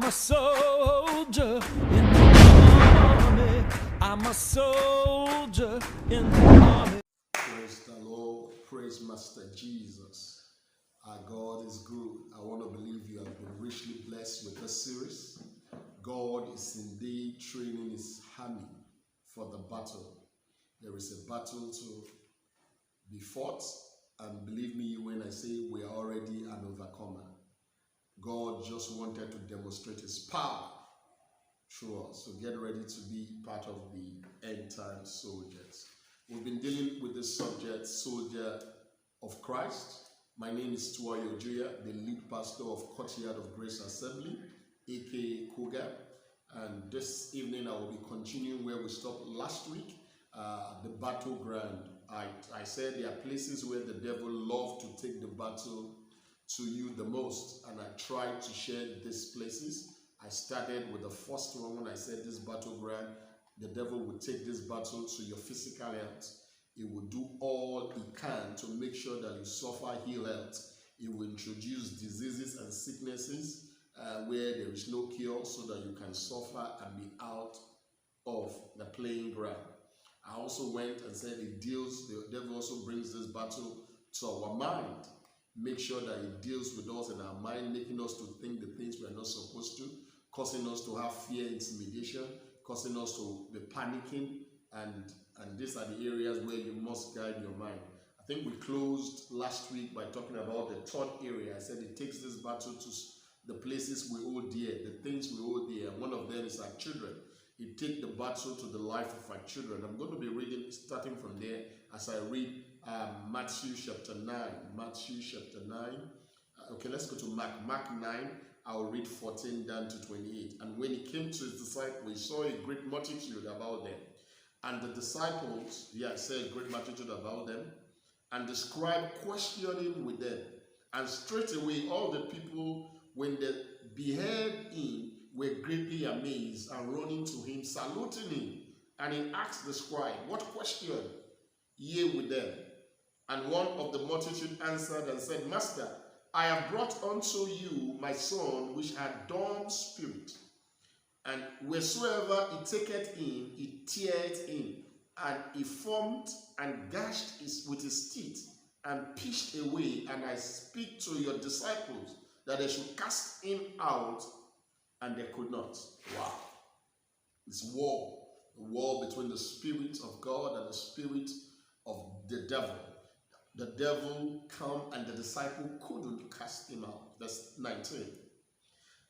I'm a soldier in the army. I'm a soldier in the army. Praise the Lord. Praise Master Jesus. Our God is good. I want to believe you have been richly blessed with this series. God is indeed training his army for the battle. There is a battle to be fought, and believe me when I say we are already an overcomer. God just wanted to demonstrate his power through us. So get ready to be part of the end time soldiers. We've been dealing with this subject, Soldier of Christ. My name is Tuoyo Ojuyah, the lead pastor of Courtyard of Grace Assembly, aka Kuga. And this evening I will be continuing where we stopped last week, the battleground. I said there are places where the devil loves to take the battle to you the most, and I tried to share these places. I started with the first one when I said this battleground. The devil will take this battle to your physical health. He will do all he can to make sure that you suffer ill health. He will introduce diseases and sicknesses where there is no cure, so that you can suffer and be out of the playing ground. I also went and said the devil also brings this battle to our mind. Make sure that it deals with us in our mind, making us to think the things we are not supposed to, causing us to have fear, intimidation, causing us to be panicking, and these are the areas where you must guide your mind. I think we closed last week by talking about the third area. I said it takes this battle to the places we hold dear, the things we hold dear. One of them is our children. It takes the battle to the life of our children. I'm going to be reading, starting from there, as I read Matthew chapter 9. Matthew chapter 9. Okay, let's go to Mark. Mark 9. I'll read 14 down to 28. And when he came to his disciples, he saw a great multitude about them. And the disciples, saw a great multitude about them. And the scribe questioning with them. And straightway all the people, when they beheld him, were greatly amazed and running to him, saluting him. And he asked the scribe, what question ye with them? And one of the multitude answered and said, Master, I have brought unto you my son, which had dumb spirit. And wheresoever he taketh him, he teareth him. And he formed and gashed with his teeth, and pished away. And I speak to your disciples that they should cast him out, and they could not. Wow. This war, the war between the Spirit of God and the spirit of the devil. The devil came and the disciple couldn't cast him out. Verse 19.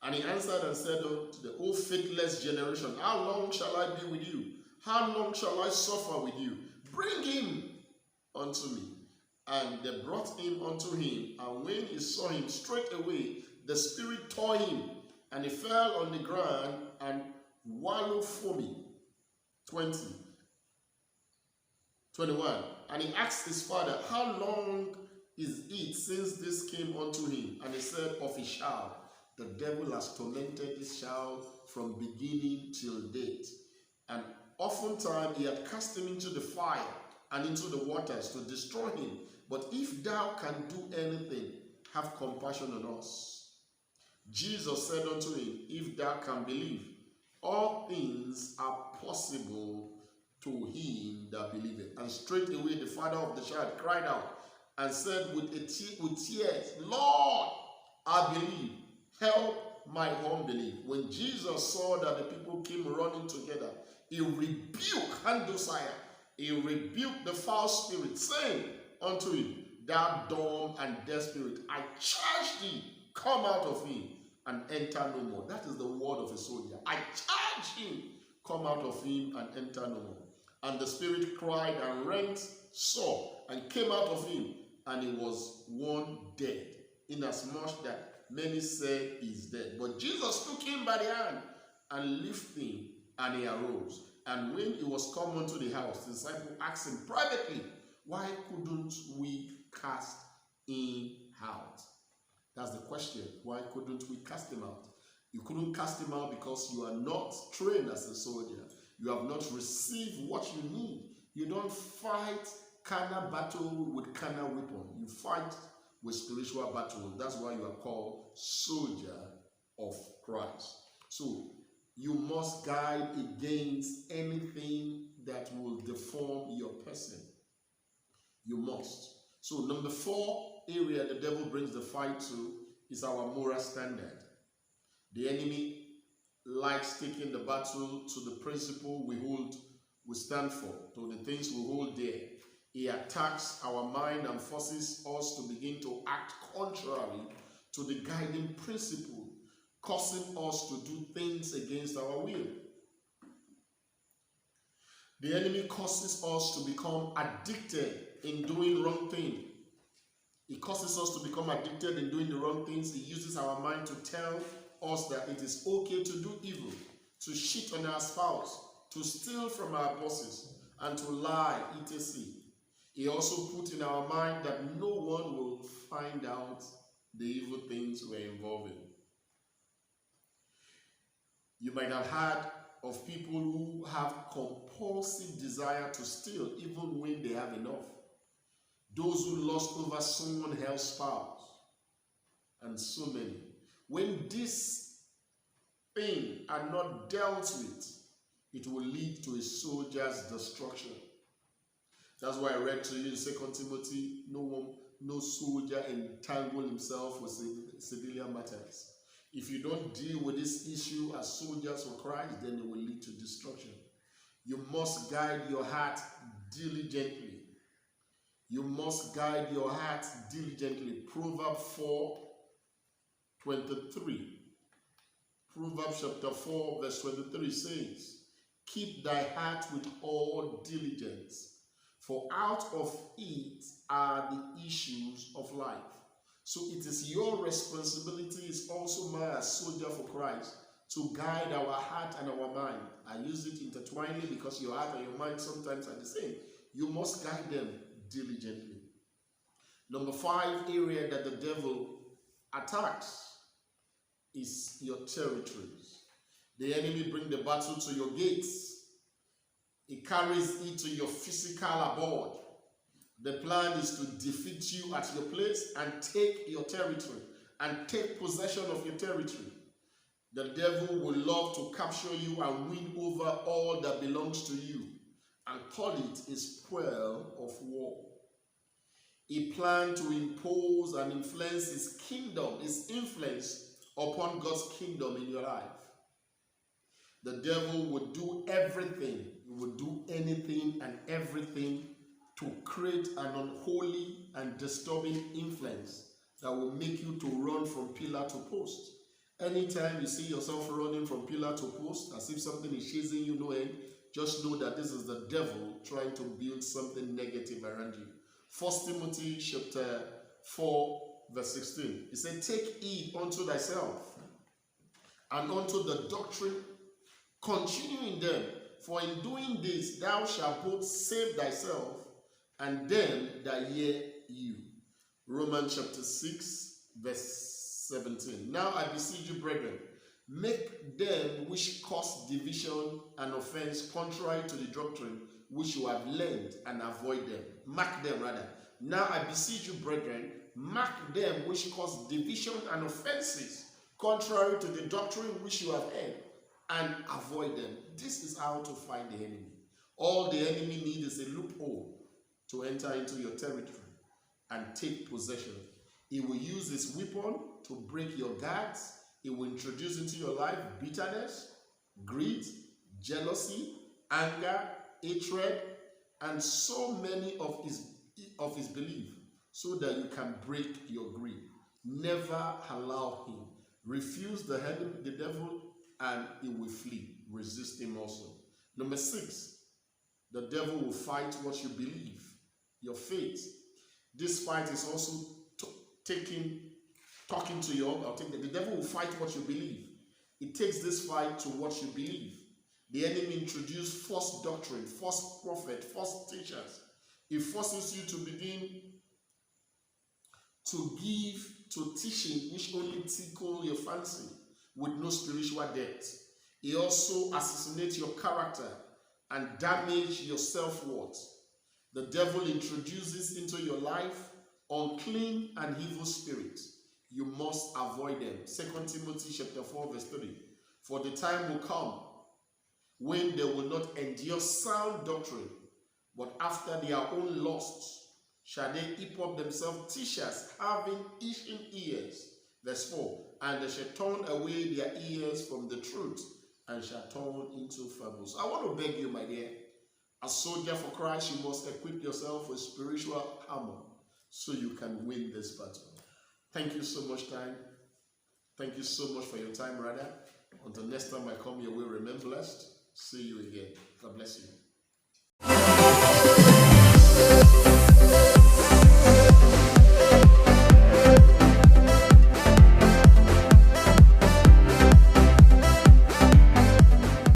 And he answered and said unto the O faithless generation, how long shall I be with you? How long shall I suffer with you? Bring him unto me. And they brought him unto him. And when he saw him, straightway the spirit tore him, and he fell on the ground and wallowed foaming. 20. 21. And he asked his father, how long is it since this came unto him? And he said, of his child. The devil has tormented this child from beginning till date. And oftentimes he had cast him into the fire and into the waters to destroy him. But if thou can do anything, have compassion on us. Jesus said unto him, if thou can believe, all things are possible to him that believeth. And straightway the father of the child cried out and said with tears, Lord, I believe, help my unbelief. When Jesus saw that the people came running together, he rebuked Handosiah. He rebuked the foul spirit, saying unto him, thou dumb and deaf spirit, I charge thee, come out of him and enter no more. That is the word of a soldier. I charge him, come out of him and enter no more. And the spirit cried and rent sore and came out of him, and he was one dead, inasmuch that many said he is dead. But Jesus took him by the hand and lifted him, and he arose. And when he was come unto the house, the disciple asked him privately, why couldn't we cast him out? That's the question. Why couldn't we cast him out? You couldn't cast him out because you are not trained as a soldier. You have not received what you need. You don't fight carnal battle with carnal weapon. You fight with spiritual battle. That's why you are called soldier of Christ. So you must guide against anything that will deform your person. You must. So number 4 area the devil brings the fight to is our moral standard. The enemy likes taking the battle to the principle we stand for, to the things we hold dear. He attacks our mind and forces us to begin to act contrary to the guiding principle, causing us to do things against our will. The enemy causes us to become addicted in doing wrong things. He causes us to become addicted in doing the wrong things. He uses our mind to tell us that it is okay to do evil, to cheat on our spouse, to steal from our bosses, and to lie, etc. He also put in our mind that no one will find out the evil things we're involved in. You might have heard of people who have compulsive desire to steal even when they have enough. Those who lust over someone else's spouse, and so many. When these things are not dealt with, it will lead to a soldier's destruction. That's why I read to you in 2 Timothy, no soldier entangle himself with civilian matters. If you don't deal with this issue as soldiers for Christ, then it will lead to destruction. You must guide your heart diligently. You must guide your heart diligently. Proverbs 4:23. Proverbs chapter 4 verse 23 says, "Keep thy heart with all diligence, for out of it are the issues of life." So it is your responsibility, it's also mine as soldier for Christ, to guide our heart and our mind. I use it intertwinedly because your heart and your mind sometimes are the same. You must guide them diligently. Number 5 area that the devil attacks is your territories. The enemy brings the battle to your gates. He carries it to your physical abode. The plan is to defeat you at your place and take your territory and take possession of your territory. The devil will love to capture you and win over all that belongs to you and call it a spoil of war. He planned to impose and influence his kingdom, his influence upon God's kingdom in your life. The devil would do everything, he would do anything and everything to create an unholy and disturbing influence that will make you to run from pillar to post. Anytime you see yourself running from pillar to post, as if something is chasing you, no end, just know that this is the devil trying to build something negative around you. 1 Timothy chapter 4 verse 16. It said, "Take heed unto thyself and unto the doctrine, continue in them, for in doing this thou shalt both save thyself and them that hear you." Romans chapter 6 verse 17. "Now I beseech you, brethren, make them which cause division and offense contrary to the doctrine which you have learned, and avoid them." Mark them rather. "Now I beseech you, brethren, mark them which cause division and offenses contrary to the doctrine which you have heard, and avoid them." This is how to fight the enemy. All the enemy needs is a loophole to enter into your territory and take possession. He will use his weapon to break your guards. He will introduce into your life bitterness, greed, jealousy, anger, hatred, and so many of his belief, so that you can break your greed. Never allow him. Refuse the devil, and he will flee. Resist him also. Number 6, the devil will fight what you believe, your faith. This fight is also talking to you. The devil will fight what you believe. It takes this fight to what you believe. The enemy introduced false doctrine, false prophet, false teachers. He forces you to begin to give to teaching which only tickle your fancy with no spiritual depth. He also assassinates your character and damage your self-worth. The devil introduces into your life unclean and evil spirits. You must avoid them. 2 Timothy chapter 4 verse 3. For the time will come when they will not endure sound doctrine, but after their own lusts shall they heap up themselves teachers, having itching ears. Verse 4, and they shall turn away their ears from the truth, and shall turn into fables. I want to beg you, my dear, as soldier for Christ, you must equip yourself with spiritual armor so you can win this battle. Thank you so much, time. Thank you so much for your time, brother. Until next time I come your way, remain blessed. See you again. God bless you.